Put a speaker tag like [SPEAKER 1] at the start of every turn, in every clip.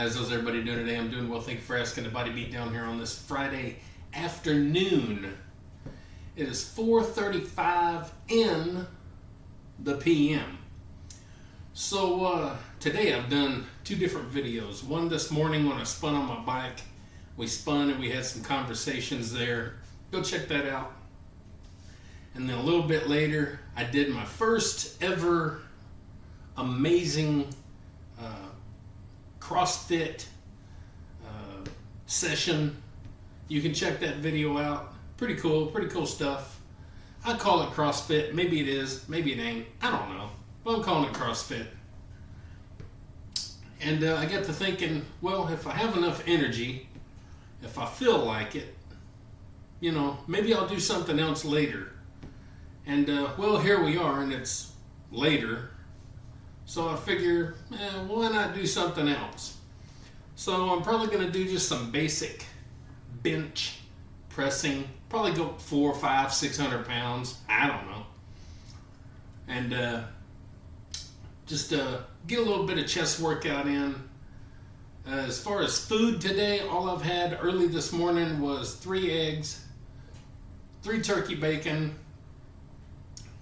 [SPEAKER 1] guys? How's everybody doing today? I'm doing well. Thank you for asking. The Body Beat down here on this Friday afternoon. It is 4:35 in the PM. So today I've done two different videos. One this morning when I spun on my bike. We spun and we had some conversations there. Go check that out. And then a little bit later, I did my first ever amazing CrossFit session. You can check that video out. Pretty cool stuff. I call it CrossFit. Maybe it is, maybe it ain't. I don't know. But I'm calling it CrossFit. And I got to thinking, well, if I have enough energy, if I feel like it, maybe I'll do something else later. And well, here we are, and it's later. So I figure, why not do something else? So I'm probably going to do just some basic bench pressing. Probably go 400, 500, 600 pounds. I don't know. And just get a little bit of chest workout in. As far as food today, all I've had early this morning was 3 eggs, 3 turkey bacon,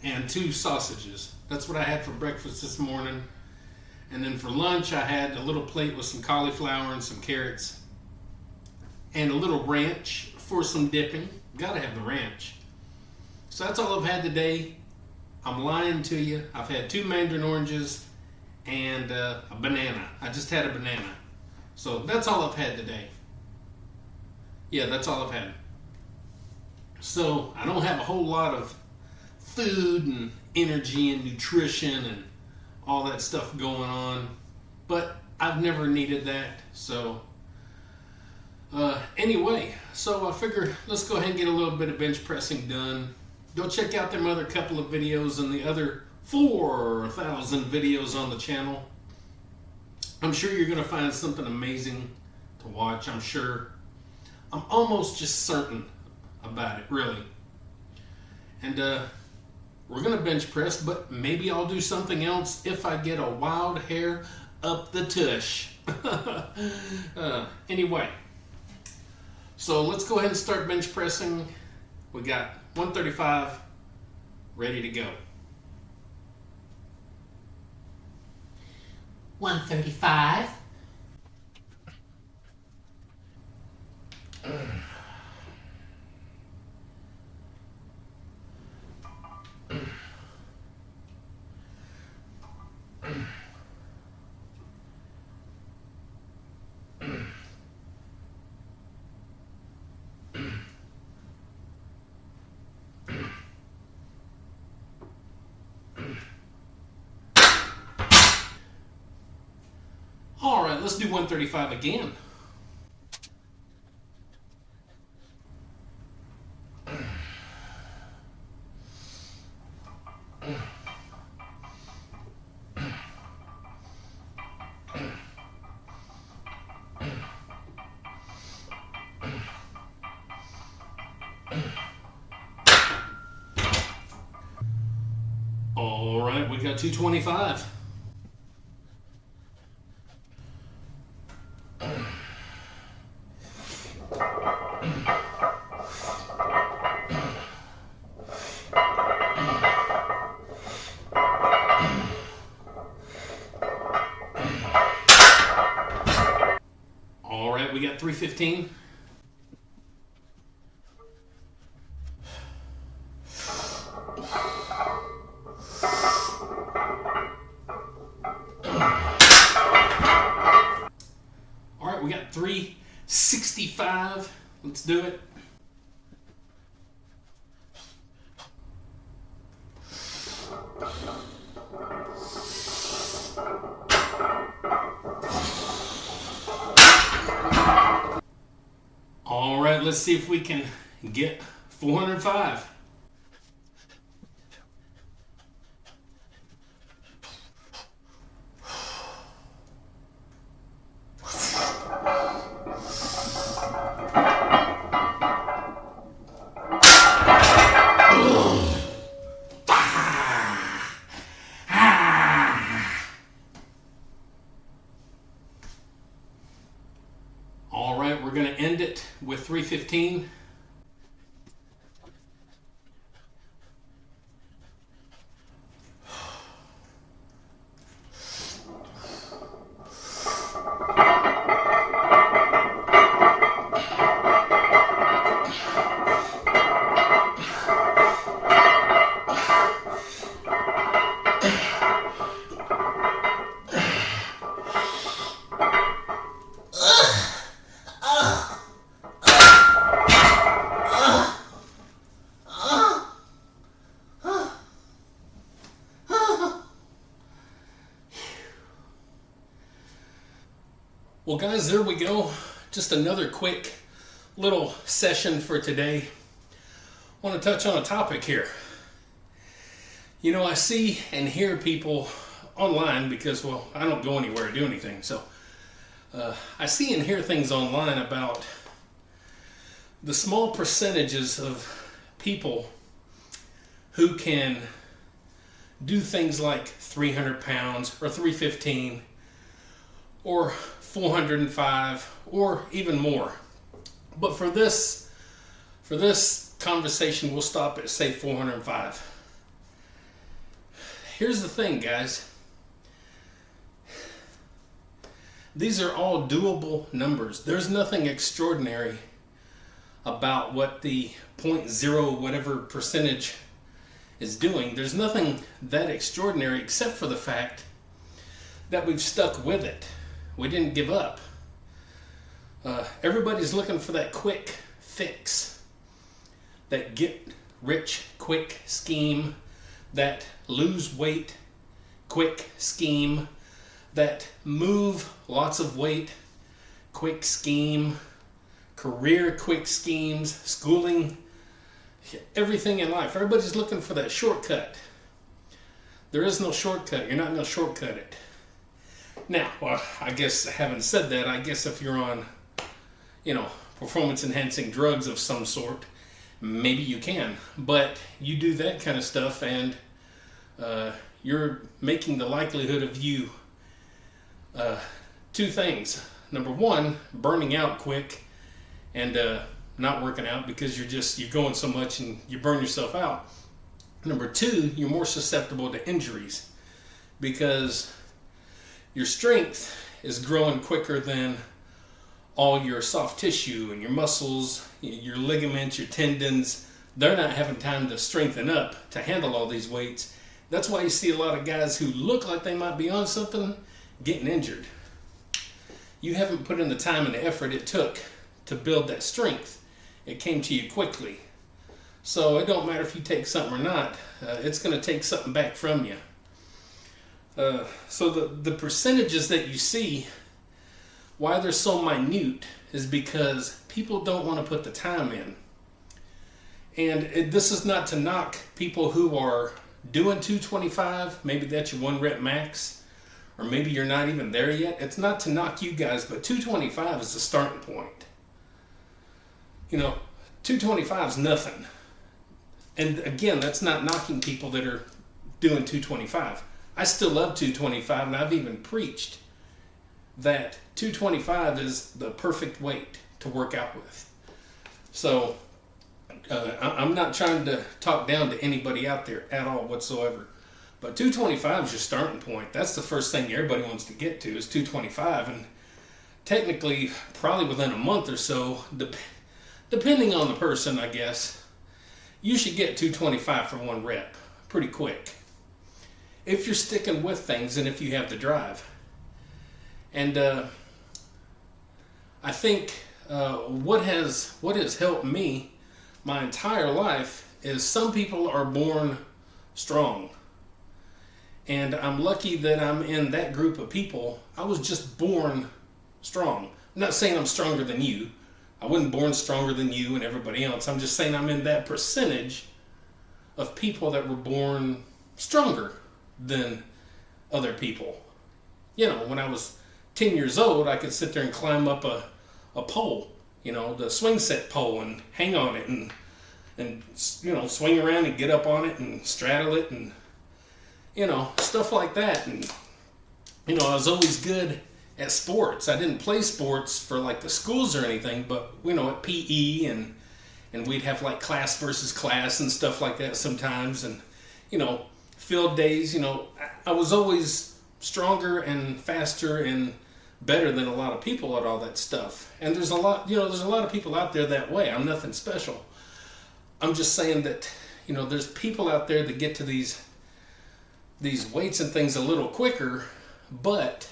[SPEAKER 1] and 2 sausages. That's what I had for breakfast this morning. And then for lunch, I had a little plate with some cauliflower and some carrots. And a little ranch for some dipping. Gotta have the ranch. So that's all I've had today. I'm lying to you. I've had 2 mandarin oranges and a banana. I just had a banana. So that's all I've had today. Yeah, that's all I've had. So I don't have a whole lot of food and energy and nutrition and all that stuff going on, but I've never needed that. So anyway, so I figured let's go ahead and get a little bit of bench pressing done. Go check out them other couple of videos and the other 4,000 videos on the channel. I'm sure you're going to find something amazing to watch. I'm almost just certain about it, really. And we're going to bench press, but maybe I'll do something else if I get a wild hair up the tush. Anyway, so let's go ahead and start bench pressing. We got 135 ready to go.
[SPEAKER 2] 135.
[SPEAKER 1] All right, let's do 135 again. All right, we got 225. All right, we got 315. All right, we got 365. Let's do it. All right, let's see if we can get 405. right, we're going to end it with 315. Well, guys, there we go. Just another quick little session for today. I want to touch on a topic here. You know, I see and hear people online because, well, I don't go anywhere to do anything. So I see and hear things online about the small percentages of people who can do things like 300 pounds or 315 or 405 or even more. But for this conversation, we'll stop at, say, 405. Here's the thing, guys. These are all doable numbers. There's nothing extraordinary about what the 0.0 whatever percentage is doing. There's nothing that extraordinary except for the fact that we've stuck with it. We didn't give up. Everybody's looking for that quick fix, that get rich quick scheme, that lose weight quick scheme, that move lots of weight quick scheme, career quick schemes, schooling, everything in life. Everybody's looking for that shortcut. There is no shortcut. You're not going to shortcut it. Now, well, I guess having said that, I guess if you're on, performance enhancing drugs of some sort, maybe you can. But you do that kind of stuff and you're making the likelihood of you two things. Number one, burning out quick and not working out because you're going so much and you burn yourself out. Number two, you're more susceptible to injuries because your strength is growing quicker than all your soft tissue and your muscles, your ligaments, your tendons. They're not having time to strengthen up to handle all these weights. That's why you see a lot of guys who look like they might be on something getting injured. You haven't put in the time and the effort it took to build that strength. It came to you quickly. So it don't matter if you take something or not. It's going to take something back from you. So the percentages that you see, why they're so minute, is because people don't want to put the time in. And this is not to knock people who are doing 225. Maybe that's your 1 rep max, or maybe you're not even there yet. It's not to knock you guys, but 225 is the starting point. 225 is nothing. And again, that's not knocking people that are doing 225. I still love 225, and I've even preached that 225 is the perfect weight to work out with. So I'm not trying to talk down to anybody out there at all whatsoever. But 225 is your starting point. That's the first thing everybody wants to get to is 225. And technically, probably within a month or so, depending on the person, I guess, you should get 225 for 1 rep pretty quick. If you're sticking with things and if you have the drive. And I think what has helped me my entire life is some people are born strong. And I'm lucky that I'm in that group of people. I was just born strong. I'm not saying I'm stronger than you. I wasn't born stronger than you and everybody else. I'm just saying I'm in that percentage of people that were born stronger than other people. When I was 10 years old, I could sit there and climb up a pole, the swing set pole, and hang on it and swing around and get up on it and straddle it and stuff like that. And I was always good at sports. I didn't play sports for like the schools or anything, but at PE and we'd have like class versus class and stuff like that sometimes, and field days. I was always stronger and faster and better than a lot of people at all that stuff. And there's a lot of people out there that way. I'm nothing special. I'm just saying that there's people out there that get to these weights and things a little quicker, but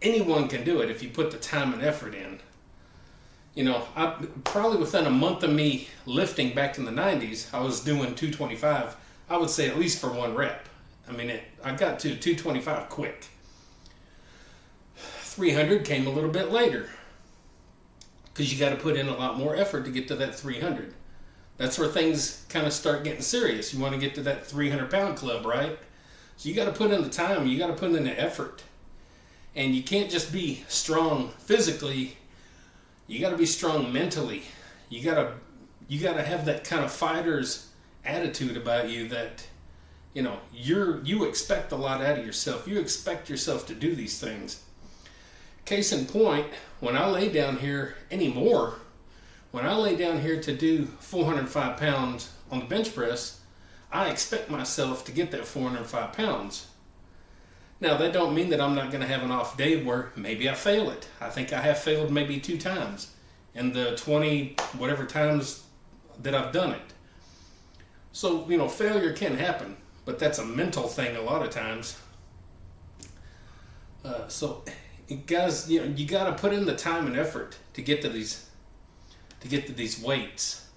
[SPEAKER 1] anyone can do it if you put the time and effort in. I probably within a month of me lifting back in the 90s, I was doing 225. I would say at least for one rep. I got to 225 quick. 300 came a little bit later because you got to put in a lot more effort to get to that 300. That's where things kind of start getting serious. You want to get to that 300-pound club, right? So you got to put in the time, you got to put in the effort. And you can't just be strong physically, you got to be strong mentally. You got to have that kind of fighter's attitude about you that you expect a lot out of yourself. You expect yourself to do these things. Case in point, when I lay down here to do 405 pounds on the bench press, I expect myself to get that 405 pounds. Now, that don't mean that I'm not going to have an off day where maybe I fail it. I think I have failed maybe 2 times in the 20 whatever times that I've done it. So, failure can happen, but that's a mental thing a lot of times. So, guys, you got to put in the time and effort to get to these weights.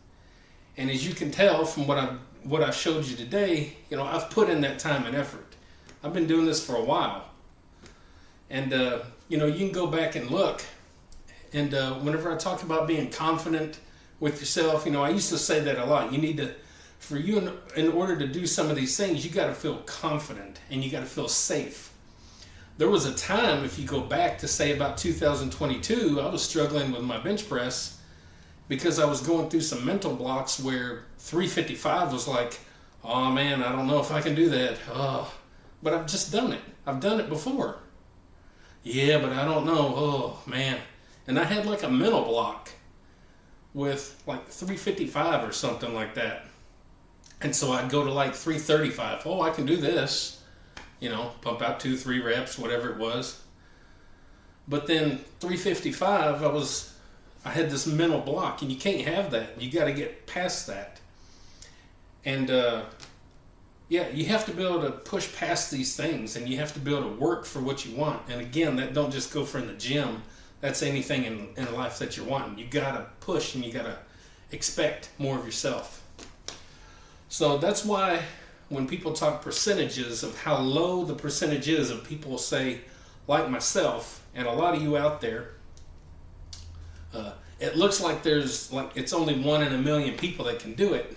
[SPEAKER 1] And as you can tell from what I showed you today, I've put in that time and effort. I've been doing this for a while. And you can go back and look. And whenever I talk about being confident with yourself, I used to say that a lot. You need to, in order to do some of these things, you got to feel confident and you got to feel safe. There was a time, if you go back to say about 2022, I was struggling with my bench press because I was going through some mental blocks where 355 was like, oh man, I don't know if I can do that. Oh, but I've just done it. I've done it before. Yeah, but I don't know. Oh man. And I had like a mental block with like 355 or something like that. And so I'd go to like 335. Oh, I can do this. Pump out 2-3 reps, whatever it was. But then 355, I had this mental block, and you can't have that. You got to get past that. And you have to be able to push past these things, and you have to be able to work for what you want. And again, that don't just go for in the gym. That's anything in life that you're wanting. You got to push, and you got to expect more of yourself. So that's why when people talk percentages of how low the percentage is of people say, like myself, and a lot of you out there, it looks like it's only 1 in a million people that can do it.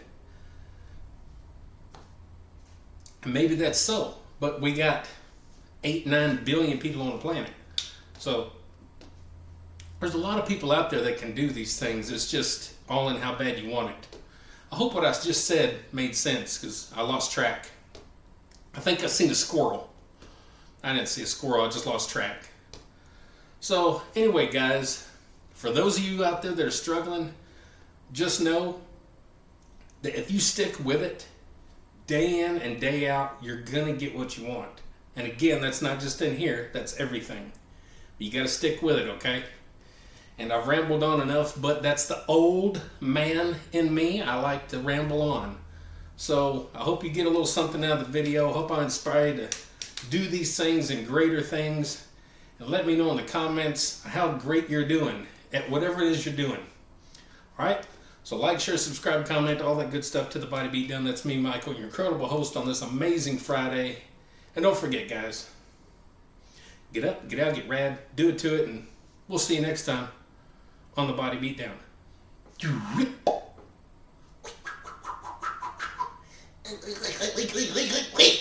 [SPEAKER 1] And maybe that's so, but we got 8-9 billion people on the planet. So there's a lot of people out there that can do these things. It's just all in how bad you want it. I hope what I just said made sense because I lost track. I think I seen a squirrel. I didn't see a squirrel, I just lost track. So anyway, guys, for those of you out there that are struggling, just know that if you stick with it, day in and day out, you're going to get what you want. And again, that's not just in here, that's everything. You got to stick with it, okay? And I've rambled on enough, but that's the old man in me. I like to ramble on. So I hope you get a little something out of the video. I hope I inspire you to do these things and greater things. And let me know in the comments how great you're doing at whatever it is you're doing. All right? So like, share, subscribe, comment, all that good stuff to the Body Beatdown. That's me, Michael, your incredible host on this amazing Friday. And don't forget, guys, get up, get out, get rad, do it to it, and we'll see you next time on the Body Beatdown.
[SPEAKER 2] Wait.